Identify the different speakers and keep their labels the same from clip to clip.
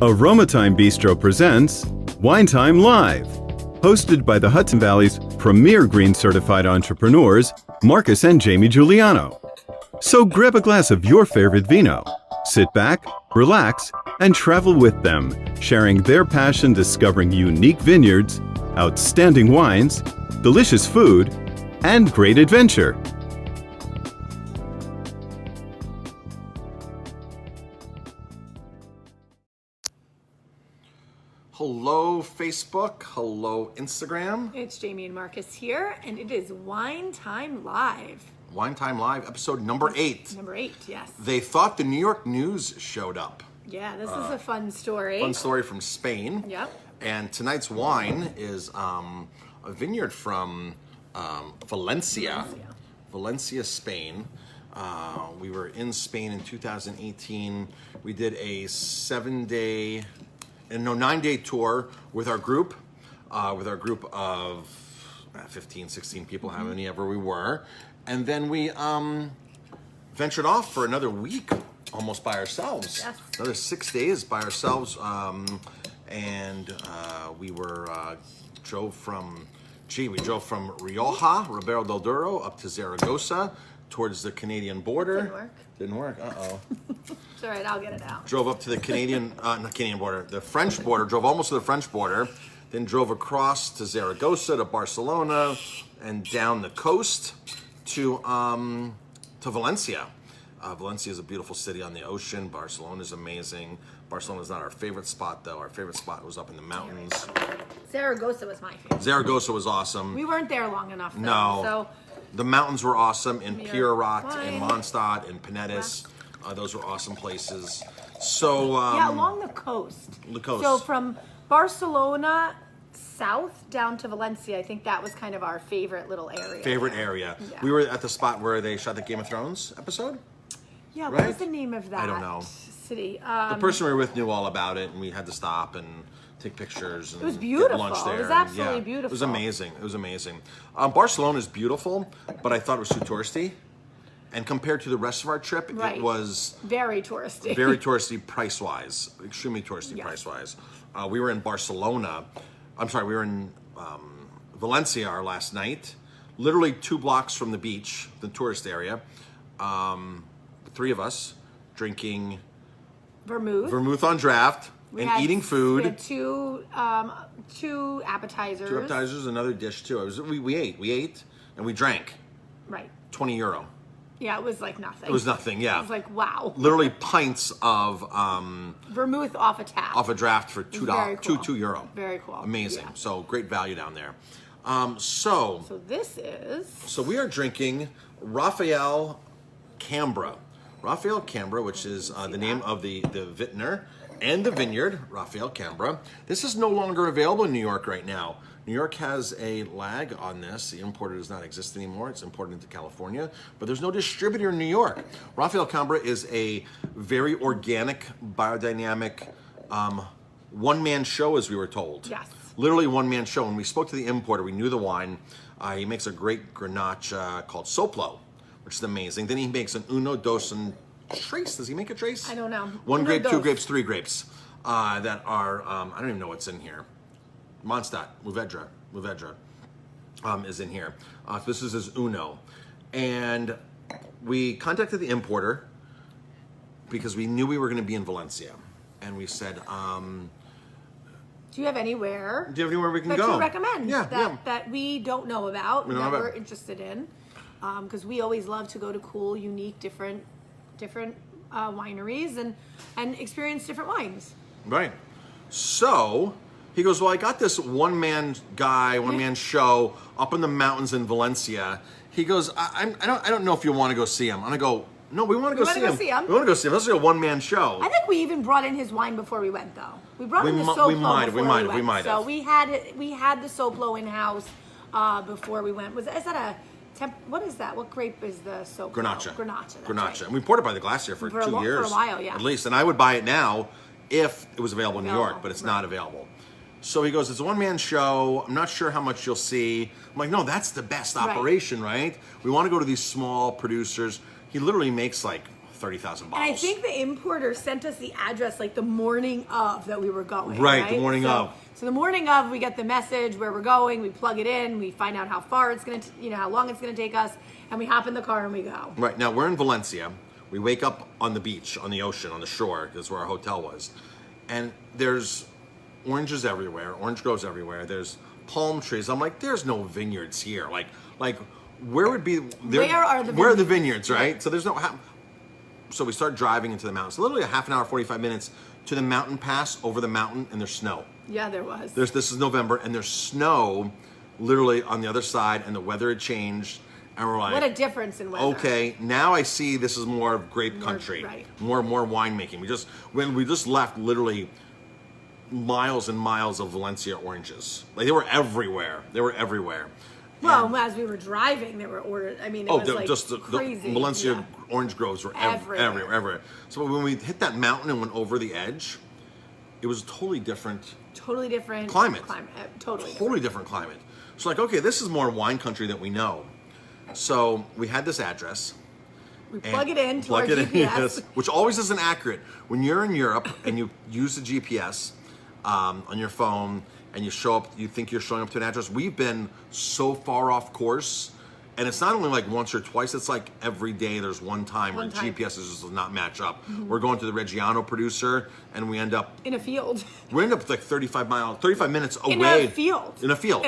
Speaker 1: Aromatime Bistro presents Wine Time Live, hosted by the Hudson Valley's premier green certified entrepreneurs, Marcus and Jamie Giuliano. So grab a glass of your favorite vino, sit back, relax, and travel with them, sharing their passion discovering unique vineyards, outstanding wines, delicious food, and great adventure.
Speaker 2: Hello, Facebook. Hello, Instagram.
Speaker 3: It's Jamie and Marcus here, and it is Wine Time Live.
Speaker 2: Wine Time Live, episode number 8.
Speaker 3: Number 8, yes.
Speaker 2: They thought the New York News showed up.
Speaker 3: Yeah, this is a fun story.
Speaker 2: Fun story from Spain.
Speaker 3: Yep.
Speaker 2: And tonight's wine is a vineyard from Valencia. Valencia, Spain. We were in Spain in 2018. We did a 9-day tour with our group of 15, 16 people, how many ever we were. And then we ventured off for another week, almost by ourselves.
Speaker 3: Yes.
Speaker 2: Another 6 days by ourselves. We drove from Rioja, Ribera del Duero, up to Zaragoza, towards the Canadian border. Didn't work. Uh-oh.
Speaker 3: It's all right, I'll get it out.
Speaker 2: Drove up to the the French border, drove almost to the French border, then drove across to Zaragoza, to Barcelona, and down the coast to Valencia. Valencia is a beautiful city on the ocean. Barcelona is amazing. Barcelona is not our favorite spot, though. Our favorite spot was up in the mountains.
Speaker 3: Zaragoza was my favorite.
Speaker 2: Zaragoza was awesome.
Speaker 3: We weren't there long enough, though.
Speaker 2: No.
Speaker 3: So
Speaker 2: the mountains were awesome in Pierrot, in
Speaker 3: Wine.
Speaker 2: Mondstadt, in Penedès. Those were awesome places. So
Speaker 3: yeah, along the coast.
Speaker 2: The coast.
Speaker 3: So from Barcelona south down to Valencia, I think that was kind of our favorite little area.
Speaker 2: Yeah.
Speaker 3: Yeah.
Speaker 2: We were at the spot where they shot the Game of Thrones episode.
Speaker 3: Yeah,
Speaker 2: right?
Speaker 3: what was the name of that
Speaker 2: I don't know.
Speaker 3: city?
Speaker 2: The person we were with knew all about it, and we had to stop and take pictures. And
Speaker 3: It was
Speaker 2: get
Speaker 3: beautiful.
Speaker 2: lunch there.
Speaker 3: It was
Speaker 2: And,
Speaker 3: absolutely
Speaker 2: It was
Speaker 3: beautiful.
Speaker 2: amazing. Barcelona is beautiful, but I thought it was too touristy. And compared to the rest of our trip,
Speaker 3: Right.
Speaker 2: it was
Speaker 3: Very touristy.
Speaker 2: very touristy price-wise, extremely touristy
Speaker 3: Yes.
Speaker 2: price-wise. We were in we were in Valencia our last night, literally 2 blocks from the beach, the tourist area. 3 of us drinking vermouth on draft and eating food.
Speaker 3: We had two appetizers.
Speaker 2: 2 appetizers, another dish too. We ate, and we drank.
Speaker 3: Right.
Speaker 2: €20.
Speaker 3: Yeah, it was like nothing.
Speaker 2: It was nothing. Yeah.
Speaker 3: It was like, wow.
Speaker 2: Literally pints of
Speaker 3: Vermouth off a tap.
Speaker 2: off a draft for $2.
Speaker 3: Very cool.
Speaker 2: €2.
Speaker 3: Very cool.
Speaker 2: Amazing.
Speaker 3: Yeah.
Speaker 2: So great value down there.
Speaker 3: So this is...
Speaker 2: So we are drinking Raphael Cambra. Raphael Cambra, which is the name of the vintner and the vineyard, Raphael Cambra. This is no longer available in New York right now. New York has a lag on this. The importer does not exist anymore. It's imported into California, but there's no distributor in New York. Raphael Cambra is a very organic, biodynamic, one-man show, as we were told.
Speaker 3: Yes.
Speaker 2: Literally one-man show. When we spoke to the importer, we knew the wine. He makes a great Grenache called Soplo, which is amazing. Then he makes an Uno, Dos, and Trace. Does he make a Trace?
Speaker 3: I don't know.
Speaker 2: 1
Speaker 3: Uno,
Speaker 2: grape, 2
Speaker 3: Dos.
Speaker 2: grapes, 3 grapes that are, I don't even know what's in here. Mondstadt, Mourvedre is in here. This is his Uno. And we contacted the importer because we knew we were going to be in Valencia. And we said,
Speaker 3: Do you have anywhere
Speaker 2: do you have anywhere we can
Speaker 3: that
Speaker 2: go?
Speaker 3: you recommend
Speaker 2: Yeah.
Speaker 3: that we don't know about,
Speaker 2: We don't
Speaker 3: that
Speaker 2: know
Speaker 3: we're
Speaker 2: about.
Speaker 3: interested in? Because we always love to go to cool, unique, different wineries and experience different wines.
Speaker 2: Right. So he goes, well, I got this one-man show up in the mountains in Valencia. He goes, I don't know if you want to go see him. And I go, no, we want to go see him. We want to go see him. This is a one-man show.
Speaker 3: I think we even brought in his wine before we went, though. We brought in the Soplo
Speaker 2: we might
Speaker 3: before we
Speaker 2: might
Speaker 3: went. So
Speaker 2: have.
Speaker 3: we had the Soplo in house before we went. Is that what is that? What grape is the Soplo?
Speaker 2: Grenache.
Speaker 3: That's
Speaker 2: Grenache.
Speaker 3: right.
Speaker 2: And we poured it by the glass here for 2 years.
Speaker 3: For a while, yeah.
Speaker 2: At least. And I would buy it now if it was available in New York, but it's
Speaker 3: Right.
Speaker 2: not available. So he goes, it's a one-man show. I'm not sure how much you'll see. I'm like, no, that's the best operation, right? We want to go to these small producers. He literally makes like 30,000
Speaker 3: And
Speaker 2: bottles.
Speaker 3: I think the importer sent us the address like the morning of that we were going.
Speaker 2: Right, the morning of.
Speaker 3: So the morning of, we get the message where we're going. We plug it in. We find out how far it's going to, how long it's going to take us, and we hop in the car and we go.
Speaker 2: Right, now we're in Valencia. We wake up on the beach, on the ocean, on the shore. That's where our hotel was. And there's oranges everywhere, orange groves everywhere. There's palm trees. I'm like, there's no vineyards here. Like where would be there? Where are the vineyards, right? So there's no. So we start driving into the mountains. Literally a half an hour, 45 minutes to the mountain pass over the mountain, and there's snow.
Speaker 3: Yeah, there was.
Speaker 2: This is November, and there's snow, literally on the other side, and the weather had changed, and we're like,
Speaker 3: what a difference in weather.
Speaker 2: Okay, now I see this is more grape country,
Speaker 3: right.
Speaker 2: more winemaking. We just left literally miles and miles of Valencia oranges. Like they were everywhere.
Speaker 3: Well, as we were driving, there were orders. I mean, it was like
Speaker 2: just
Speaker 3: crazy.
Speaker 2: The Valencia orange groves were everywhere. So when we hit that mountain and went over the edge, it was a totally different
Speaker 3: climate.
Speaker 2: Totally different climate. So like, okay, this is more wine country that we know. So we had this address.
Speaker 3: We plug it in to our GPS.
Speaker 2: Which always isn't accurate. When you're in Europe and you use the GPS on your phone and you show up, you think you're showing up to an address. We've been so far off course, and it's not only like once or twice, it's like every day there's one time where the GPS does not match up. Mm-hmm. We're going to the Reggiano producer, and we end up
Speaker 3: in a field.
Speaker 2: We end up like 35 minutes away.
Speaker 3: In a field.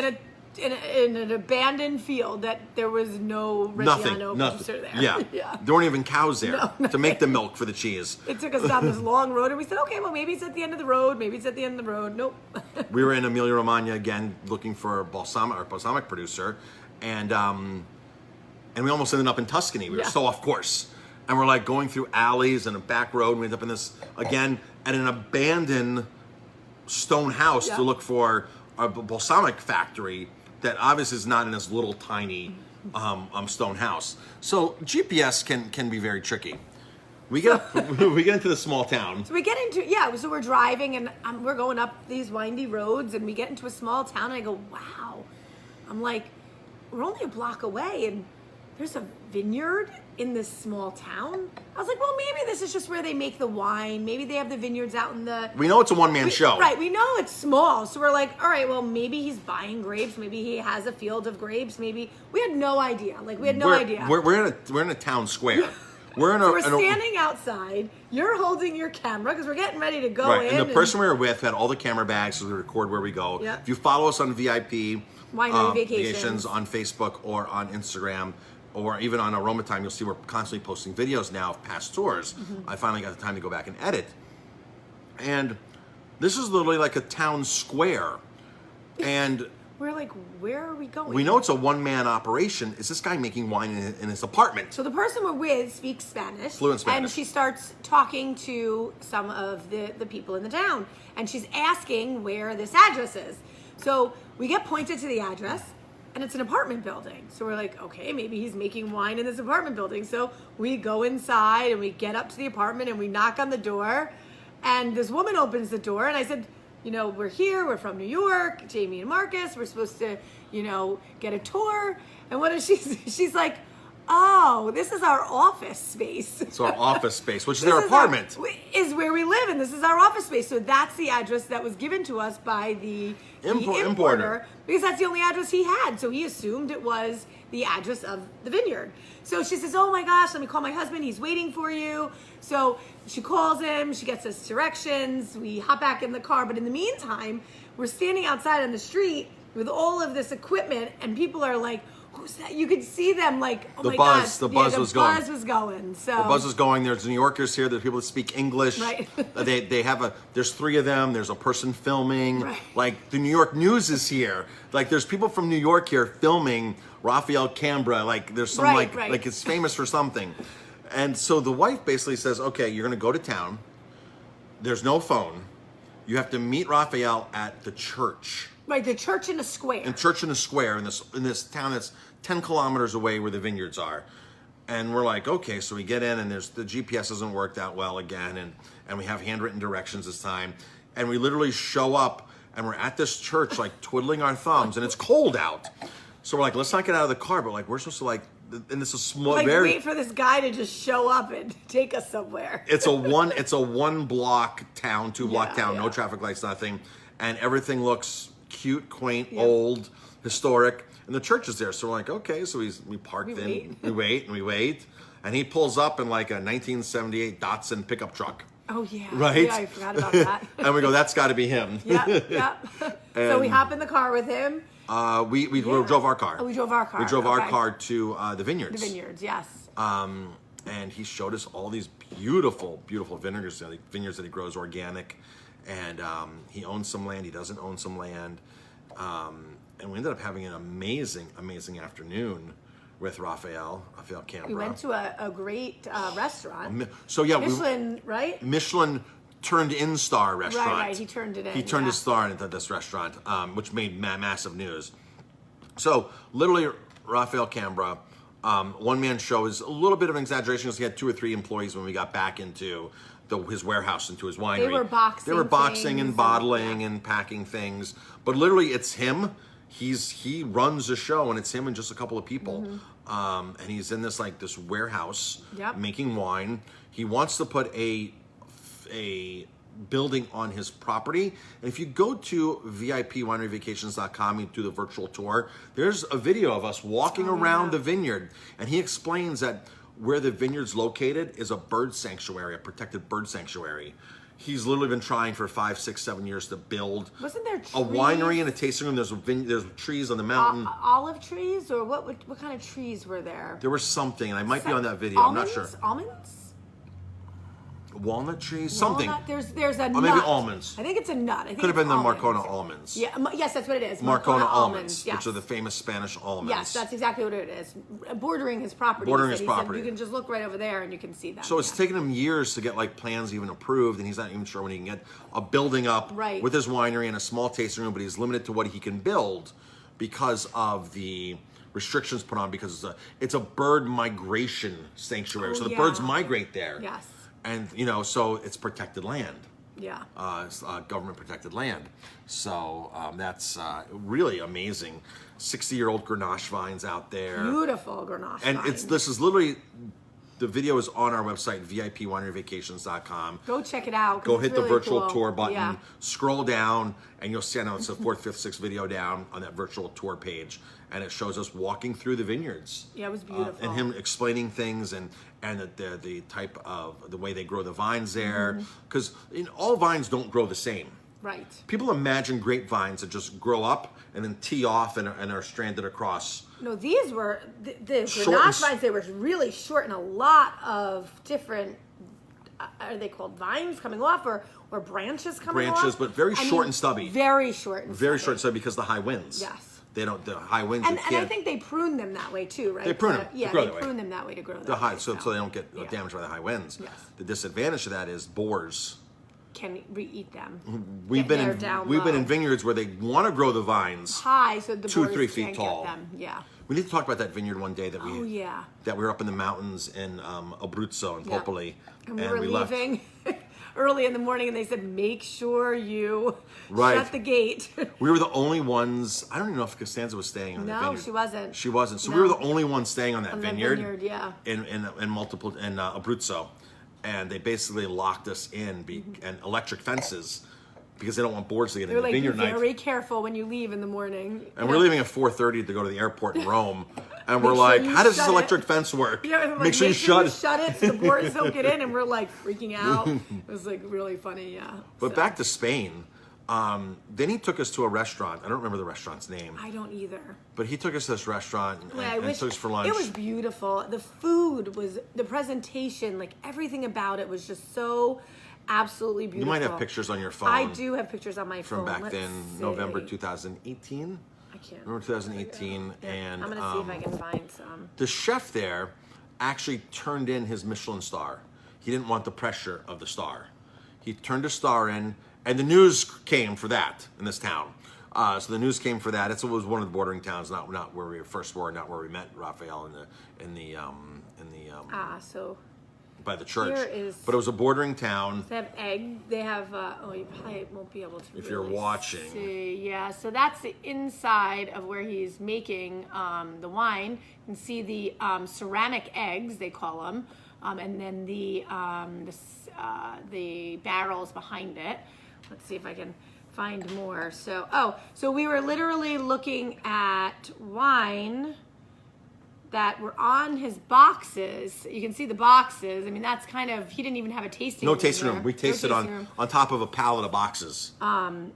Speaker 3: In an abandoned field that there was no Reggiano producer there.
Speaker 2: Yeah. There weren't even cows there to make the milk for the cheese.
Speaker 3: It took us down this long road, and we said, okay, well, maybe it's at the end of the road. Nope.
Speaker 2: We were in Emilia Romagna again, looking for our balsamic producer, and we almost ended up in Tuscany. We were so off course. And we're like going through alleys and a back road, and we end up in this, again, at an abandoned stone house to look for a balsamic factory that obviously is not in this little tiny stone house. So GPS can be very tricky. We get into the small town.
Speaker 3: So we get into so we're driving and we're going up these windy roads, and we get into a small town, and I go, wow. I'm like, we're only a block away, and there's a vineyard in this small town. I was like, well, maybe this is just where they make the wine. Maybe they have the vineyards out in the...
Speaker 2: We know it's a one-man show.
Speaker 3: Right, we know it's small. So we're like, all right, well, maybe he's buying grapes. Maybe he has a field of grapes. Maybe... We had no idea. Idea.
Speaker 2: We're in a town square. We're
Speaker 3: standing outside. You're holding your camera because we're getting ready to go in.
Speaker 2: And the person we were with had all the camera bags so we record where we go.
Speaker 3: Yep.
Speaker 2: If you follow us on VIP...
Speaker 3: Winery Vacations
Speaker 2: on Facebook or on Instagram, or even on Aroma Time, you'll see we're constantly posting videos now of past tours. Mm-hmm. I finally got the time to go back and edit. And this is literally like a town square. And
Speaker 3: we're like, where are we going?
Speaker 2: We know it's a one-man operation. Is this guy making wine in his apartment?
Speaker 3: So the person we're with speaks Spanish.
Speaker 2: Fluent Spanish.
Speaker 3: And she starts talking to some of the people in the town. And she's asking where this address is. So we get pointed to the address, and it's an apartment building. So we're like, okay, maybe he's making wine in this apartment building. So we go inside, and we get up to the apartment, and we knock on the door, and this woman opens the door, and I said, we're here, we're from New York, Jamie and Marcus, we're supposed to, get a tour. And what is she's like, oh, this is our office space.
Speaker 2: It's our office space, which is their apartment.
Speaker 3: Is where we live, and this is our office space. So that's the address that was given to us by the importer, because that's the only address he had. So he assumed it was the address of the vineyard. So she says, oh my gosh, let me call my husband. He's waiting for you. So she calls him. She gets us directions. We hop back in the car. But in the meantime, we're standing outside on the street with all of this equipment, and people are like, who's that? You could see them like, oh my gosh.
Speaker 2: The buzz was going.
Speaker 3: The buzz was going. So
Speaker 2: the buzz was going. There's New Yorkers here. There's people that speak English.
Speaker 3: Right.
Speaker 2: They have there's three of them. There's a person filming.
Speaker 3: Right.
Speaker 2: Like the New York News is here. Like there's people from New York here filming Raphael Cambra. Like there's some like it's famous for something. And so the wife basically says, okay, you're going to go to town. There's no phone. You have to meet Raphael at the church.
Speaker 3: Right, the church in a square.
Speaker 2: In this town that's 10 kilometers away where the vineyards are. And we're like, okay, so we get in, and the GPS doesn't work that well again, and we have handwritten directions this time. And we literally show up, and we're at this church, like twiddling our thumbs, and it's cold out. So we're like, let's not get out of the car, but like we're supposed to like and this is small,
Speaker 3: Like,
Speaker 2: very.
Speaker 3: wait for this guy to just show up and take us somewhere.
Speaker 2: It's a one block town, 2 block town, no
Speaker 3: yeah.
Speaker 2: traffic lights, nothing, and everything looks cute, quaint, old, historic, and the church is there. So we're like, okay, so we parked we wait, and he pulls up in like a 1978 Datsun pickup truck.
Speaker 3: Oh yeah,
Speaker 2: Right?
Speaker 3: Yeah, I forgot about that.
Speaker 2: And we go, that's got to be him.
Speaker 3: yeah. So we hop in the car with him.
Speaker 2: We drove our car.
Speaker 3: Oh, we drove our car.
Speaker 2: We drove our
Speaker 3: Okay.
Speaker 2: car to the vineyards.
Speaker 3: The vineyards, yes.
Speaker 2: And he showed us all these beautiful, beautiful vineyards, vineyards that he grows organic, and he owns some land. He doesn't own some land, and we ended up having an amazing, amazing afternoon with Raphael Cambra.
Speaker 3: We went to a great restaurant.
Speaker 2: So yeah,
Speaker 3: Michelin, right?
Speaker 2: Michelin turned in star restaurant.
Speaker 3: Right. He turned it in.
Speaker 2: He turned his star into this restaurant, which made massive news. So literally, Raphael Cambra, one-man show is a little bit of an exaggeration because he had 2 or 3 employees when we got back into his warehouse, into his winery.
Speaker 3: They were boxing
Speaker 2: and bottling and packing things. But literally, it's him. He runs the show, and it's him and just a couple of people. And he's in this warehouse making wine. He wants to put a building on his property. And if you go to VIPWineryVacations.com and do the virtual tour, there's a video of us walking around the vineyard. And he explains that where the vineyard's located is a bird sanctuary, a protected bird sanctuary. He's literally been trying for 5, 6, 7 years to build
Speaker 3: Wasn't there
Speaker 2: a winery and a tasting room. There's trees on the mountain.
Speaker 3: Olive trees, or what kind of trees were there?
Speaker 2: There was something, and I might be on that video. I'm not sure.
Speaker 3: Almonds?
Speaker 2: Walnut trees, something.
Speaker 3: Walnut? There's a nut.
Speaker 2: Or maybe almonds.
Speaker 3: I think it's a nut. I think
Speaker 2: Could have been
Speaker 3: it's
Speaker 2: the
Speaker 3: almonds.
Speaker 2: Marcona almonds.
Speaker 3: Yeah, yes, that's what it is.
Speaker 2: Marcona almonds,
Speaker 3: yes.
Speaker 2: which are the famous Spanish almonds.
Speaker 3: Yes, that's exactly what it is. Bordering his property.
Speaker 2: Bordering his
Speaker 3: He said
Speaker 2: property.
Speaker 3: you can just look right over there and you can see them.
Speaker 2: So it's taken him years to get plans even approved, and he's not even sure when he can get a building up with his winery and a small tasting room, but he's limited to what he can build because of the restrictions put on, because it's a bird migration sanctuary. So the birds migrate there.
Speaker 3: Yes.
Speaker 2: And, so it's protected land.
Speaker 3: Yeah.
Speaker 2: It's government protected land. So that's really amazing. 60-year-old Grenache vines out there.
Speaker 3: Beautiful Grenache
Speaker 2: And
Speaker 3: vines.
Speaker 2: this is literally, the video is on our website, VIPWineryVacations.com.
Speaker 3: Go check it out.
Speaker 2: Go hit the
Speaker 3: really
Speaker 2: virtual
Speaker 3: cool.
Speaker 2: tour button,
Speaker 3: Yeah.
Speaker 2: scroll down, and you'll see, I know it's the 4th, 5th, 6th video down on that virtual tour page. And it shows us walking through the vineyards.
Speaker 3: Yeah, it was beautiful.
Speaker 2: And him explaining things and the type of, the way they grow the vines there. Because all vines don't grow the same.
Speaker 3: Right.
Speaker 2: People imagine grapevines that just grow up and then tee off and are stranded across.
Speaker 3: No, these were the
Speaker 2: Short and
Speaker 3: Grenache vines. They were really short and a lot of different. Are they called vines coming off or branches coming off?
Speaker 2: Branches, but very short and stubby.
Speaker 3: Very short and
Speaker 2: Very
Speaker 3: stubby.
Speaker 2: short, so because of the high winds.
Speaker 3: Yes.
Speaker 2: They don't. The high winds.
Speaker 3: And I think they prune them that way too, right?
Speaker 2: They prune them.
Speaker 3: Yeah,
Speaker 2: to grow
Speaker 3: they
Speaker 2: that way.
Speaker 3: prune them that way to grow.
Speaker 2: The
Speaker 3: that
Speaker 2: high,
Speaker 3: way,
Speaker 2: so they don't get damaged by the high winds.
Speaker 3: Yes.
Speaker 2: The disadvantage of that is boars.
Speaker 3: Can eat them.
Speaker 2: We've been in vineyards where they want to grow the vines
Speaker 3: high, so the
Speaker 2: 2 or
Speaker 3: boars
Speaker 2: 3 feet
Speaker 3: can't
Speaker 2: tall.
Speaker 3: Get them. Yeah.
Speaker 2: We need to talk about that vineyard one day that we.
Speaker 3: Oh yeah.
Speaker 2: That we were up in the mountains in Abruzzo and
Speaker 3: Yeah.
Speaker 2: Popoli,
Speaker 3: And we were leaving early in the morning, and they said, "Make sure you
Speaker 2: Right.
Speaker 3: shut the gate."
Speaker 2: We were the only ones. I don't even know if Costanza was staying on the vineyard.
Speaker 3: No, she wasn't.
Speaker 2: She wasn't. So
Speaker 3: No.
Speaker 2: we were the only ones staying on that
Speaker 3: On the
Speaker 2: vineyard.
Speaker 3: vineyard, yeah.
Speaker 2: In Abruzzo, and they basically locked us in and electric fences because they don't want boards to get in
Speaker 3: They're
Speaker 2: the
Speaker 3: like, "Be
Speaker 2: vineyard night.
Speaker 3: very careful when you leave in the morning."
Speaker 2: And we're leaving at 4:30 to go to the airport in Rome, and we're
Speaker 3: Make sure
Speaker 2: like,
Speaker 3: you
Speaker 2: "How does this
Speaker 3: shut it."
Speaker 2: electric fence work?
Speaker 3: Yeah, and
Speaker 2: make sure you shut it."
Speaker 3: shut it so the boards don't get in, and we're like freaking out. It was like really funny, yeah.
Speaker 2: But
Speaker 3: So,
Speaker 2: back to Spain. Then he took us to a restaurant. I don't remember the restaurant's name,
Speaker 3: I don't either.
Speaker 2: but he took us to this restaurant and,
Speaker 3: I
Speaker 2: and
Speaker 3: wish
Speaker 2: took us for lunch.
Speaker 3: It was beautiful. The food was, the presentation, like everything about it was just so absolutely
Speaker 2: You
Speaker 3: beautiful.
Speaker 2: might have pictures on your phone.
Speaker 3: I do have pictures on my
Speaker 2: from
Speaker 3: phone.
Speaker 2: back
Speaker 3: Let's
Speaker 2: then,
Speaker 3: see.
Speaker 2: November 2018.
Speaker 3: I can't.
Speaker 2: November 2018,
Speaker 3: Yeah,
Speaker 2: and
Speaker 3: I'm gonna see if I can find some.
Speaker 2: the chef there actually turned in his Michelin star. He didn't want the pressure of the star. He turned a star in, and the news came for that in this town. So the news came for that. It was one of the bordering towns, not where we first were, not where we met Raphael in the
Speaker 3: So
Speaker 2: by the church.
Speaker 3: Here is-
Speaker 2: But it was a bordering town.
Speaker 3: They have egg. They have. You probably won't be able to.
Speaker 2: If you're
Speaker 3: really
Speaker 2: watching.
Speaker 3: see. Yeah. So that's the inside of where he's making the wine. You can see the ceramic eggs, they call them, and then the barrels behind it. Let's see if I can find more. So we were literally looking at wine that were on his boxes. You can see the boxes. I mean, that's kind of, he didn't even have a tasting
Speaker 2: No
Speaker 3: room
Speaker 2: tasting
Speaker 3: there.
Speaker 2: room. We tasted on top of a pallet of boxes.
Speaker 3: And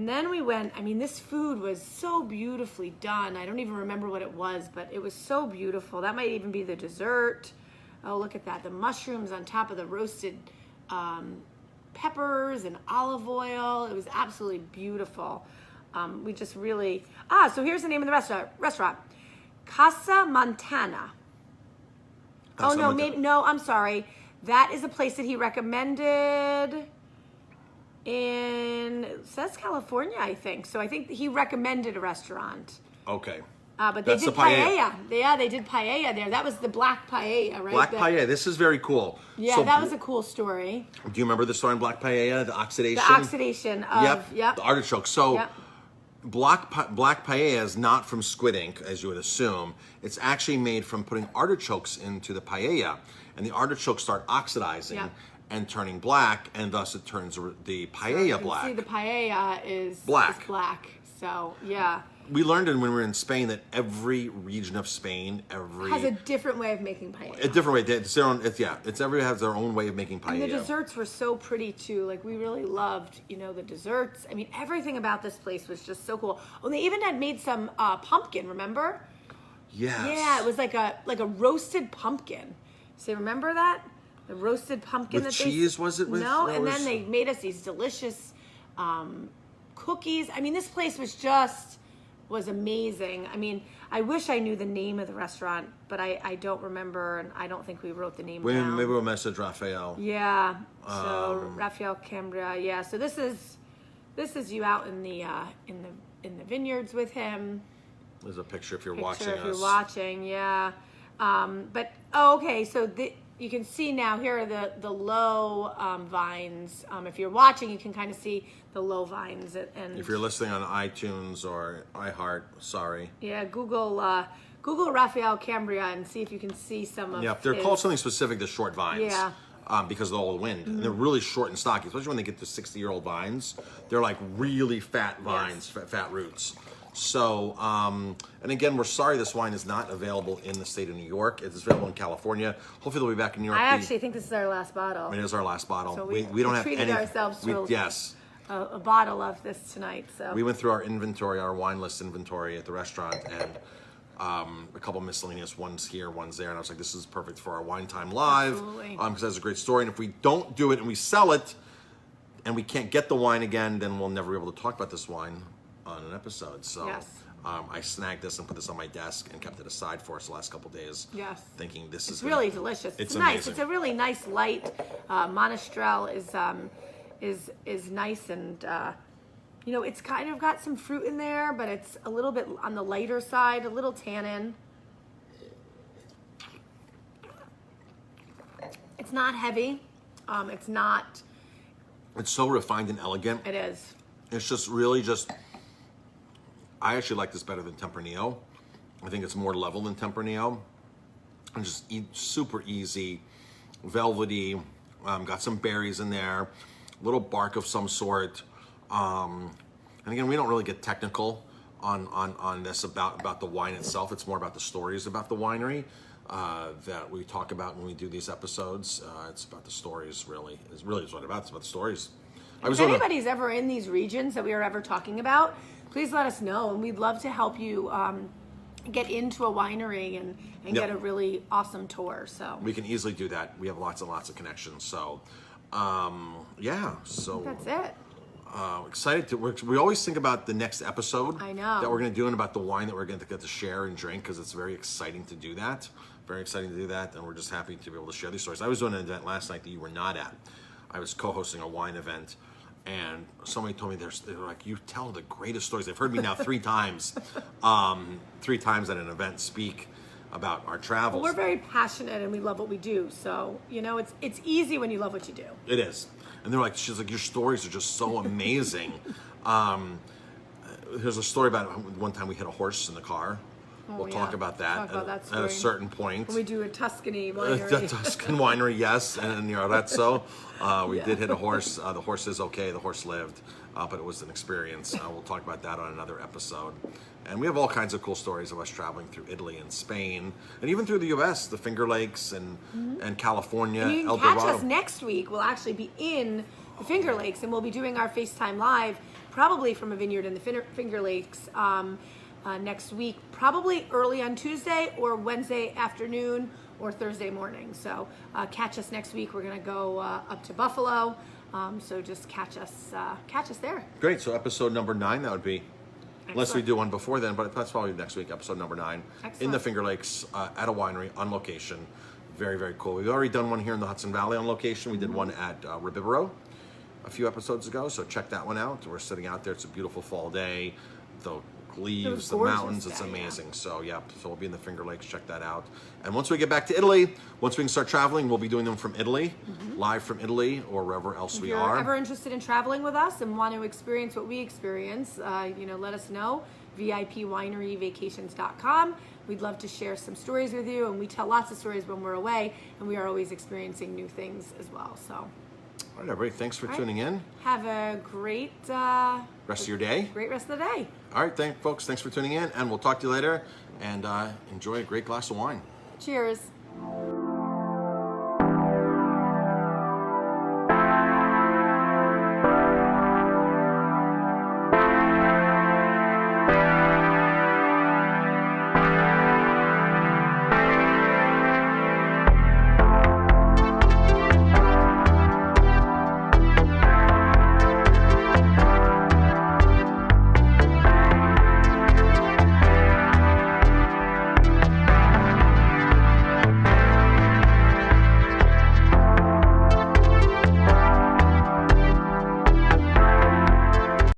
Speaker 3: then we went, I mean, this food was so beautifully done. I don't even remember what it was, but it was so beautiful. That might even be the dessert. Oh, look at that. The mushrooms on top of the roasted peppers and olive oil. It was absolutely beautiful. We just really, so here's the name of the restaurant. Casa Montana. I'm sorry. That is a place that he recommended it says California, I think. So I think he recommended a restaurant.
Speaker 2: Okay.
Speaker 3: But they did paella. Yeah, they did paella there. That was the black paella, right?
Speaker 2: Black paella. This is very cool.
Speaker 3: Yeah,
Speaker 2: so,
Speaker 3: that was a cool story.
Speaker 2: Do you remember the story on black paella? The oxidation?
Speaker 3: The oxidation of,
Speaker 2: Yep. The artichoke. So
Speaker 3: Yep.
Speaker 2: black paella is not from squid ink, as you would assume. It's actually made from putting artichokes into the paella. And the artichokes start oxidizing
Speaker 3: Yep.
Speaker 2: and turning black, and thus it turns the paella black.
Speaker 3: See, the paella is
Speaker 2: Black.
Speaker 3: Is black. So, yeah.
Speaker 2: We learned when we were in Spain that every region of Spain,
Speaker 3: Has a different way of making paella.
Speaker 2: a different way. It's their own. Everybody has their own way of making paella.
Speaker 3: And the desserts were so pretty too. Like, we really loved, the desserts. I mean, everything about this place was just so cool. Oh, they even had made some pumpkin. Remember?
Speaker 2: Yes.
Speaker 3: Yeah, it was like a roasted pumpkin. So remember that? The roasted pumpkin
Speaker 2: With
Speaker 3: that
Speaker 2: cheese, was it?
Speaker 3: No, and then they made us these delicious cookies. I mean, this place was amazing. I mean, I wish I knew the name of the restaurant, but I don't remember, and I don't think we wrote the name down.
Speaker 2: Maybe we'll message Raphael.
Speaker 3: Yeah. So Raphael Cambria. Yeah. So this is you out in the vineyards with him.
Speaker 2: There's a picture if you're watching us.
Speaker 3: If you're watching, yeah. Okay. So you can see now here are the low vines. If you're watching, you can kind of see the low vines. And
Speaker 2: If you're listening on iTunes or iHeart, sorry.
Speaker 3: yeah, Google Raphael Cambria and see if you can see some of.
Speaker 2: Yeah, they're
Speaker 3: his-
Speaker 2: called something specific, the short vines.
Speaker 3: Yeah.
Speaker 2: Because of all the wind. And they're really short and stocky, especially when they get to 60-year-old vines. They're like really fat vines, fat roots. So, and again, we're sorry this wine is not available in the state of New York. It's available in California. Hopefully they'll be back in New York.
Speaker 3: I actually think this is our last bottle.
Speaker 2: It is our last bottle.
Speaker 3: So
Speaker 2: we don't have
Speaker 3: treated
Speaker 2: any.
Speaker 3: ourselves to
Speaker 2: Yes.
Speaker 3: a bottle of this tonight. So
Speaker 2: We went through our inventory, our wine list inventory at the restaurant, and a couple miscellaneous ones here, ones there, and I was like, this is perfect for our Wine Time Live,
Speaker 3: Absolutely.
Speaker 2: because that's a great story. And if we don't do it and we sell it, and we can't get the wine again, then we'll never be able to talk about this wine on an episode. So
Speaker 3: Yes.
Speaker 2: I snagged this and put this on my desk and kept it aside for us the last couple days.
Speaker 3: Yes.
Speaker 2: Thinking this is
Speaker 3: really delicious.
Speaker 2: It's
Speaker 3: nice.
Speaker 2: amazing.
Speaker 3: It's a really nice light. Monastrell is nice, and it's kind of got some fruit in there, but it's a little bit on the lighter side, a little tannin. It's not heavy. It's not.
Speaker 2: It's so refined and elegant.
Speaker 3: It is.
Speaker 2: It's just really just. I actually like this better than Tempranillo. I think it's more level than Tempranillo. And just super easy, velvety. Got some berries in there, little bark of some sort. And again, we don't really get technical on this about the wine itself. It's more about the stories about the winery that we talk about when we do these episodes. It's about the stories, really. It's what it's about. It's about the stories.
Speaker 3: If anybody's ever in these regions that we are ever talking about, please let us know, and we'd love to help you get into a winery and get a really awesome tour. So
Speaker 2: we can easily do that. We have lots and lots of connections. So, So
Speaker 3: that's it.
Speaker 2: Excited to. We always think about the next episode.
Speaker 3: I know.
Speaker 2: That we're going to do, and about the wine that we're going to get to share and drink, because it's very exciting to do that. Very exciting to do that, and we're just happy to be able to share these stories. I was doing an event last night that you were not at. I was co-hosting a wine event. And somebody told me they were like, you tell the greatest stories. They've heard me now 3 times, 3 times at an event speak about our travels.
Speaker 3: We're very passionate and we love what we do. So, you know, it's easy when you love what you do.
Speaker 2: It is. And they're like, she's like, your stories are just so amazing. There's a story about one time we hit a horse in the car. We'll talk about that,
Speaker 3: Talk about that
Speaker 2: at
Speaker 3: story.
Speaker 2: a certain point.
Speaker 3: When we do a Tuscany winery.
Speaker 2: The Tuscan winery, yes, and near Arezzo. We did hit a horse. The horse is okay. The horse lived, but it was an experience. We'll talk about that on another episode. And we have all kinds of cool stories of us traveling through Italy and Spain, and even through the U.S., the Finger Lakes and California,
Speaker 3: And you can
Speaker 2: El
Speaker 3: catch
Speaker 2: Dorado.
Speaker 3: us next week. We'll actually be in the Finger Lakes, and we'll be doing our FaceTime Live, probably from a vineyard in the Finger Lakes next week, probably early on Tuesday or Wednesday afternoon or Thursday morning. So catch us next week. We're going to go up to Buffalo. So just catch us there.
Speaker 2: Great. So episode number 9, that would be. Unless we
Speaker 3: Excellent.
Speaker 2: do one before then, but that's probably next week, episode number 9. In the
Speaker 3: Excellent.
Speaker 2: Finger Lakes at a winery on location. Very, very cool. We've already done one here in the Hudson Valley on location. We did one at Ribibero a few episodes ago, so check that one out. We're sitting out there. It's a beautiful fall day. The leaves, the
Speaker 3: gorgeous
Speaker 2: mountains, it's
Speaker 3: day, yeah.
Speaker 2: amazing. So yeah, so we'll be in the Finger Lakes. Check that out. And once we get back to Italy, once we can start traveling, we'll be doing them from Italy, live from Italy or wherever else
Speaker 3: If
Speaker 2: we
Speaker 3: you're
Speaker 2: are.
Speaker 3: ever interested in traveling with us and want to experience what we experience, let us know. VIPwineryvacations.com. We'd love to share some stories with you, and we tell lots of stories when we're away, and we are always experiencing new things as well. So,
Speaker 2: All right, everybody, thanks for
Speaker 3: right.
Speaker 2: tuning in.
Speaker 3: Have a great
Speaker 2: Rest of your day.
Speaker 3: Great rest of the day.
Speaker 2: All right, folks, thanks for tuning in, and we'll talk to you later, and enjoy a great glass of wine.
Speaker 3: Cheers.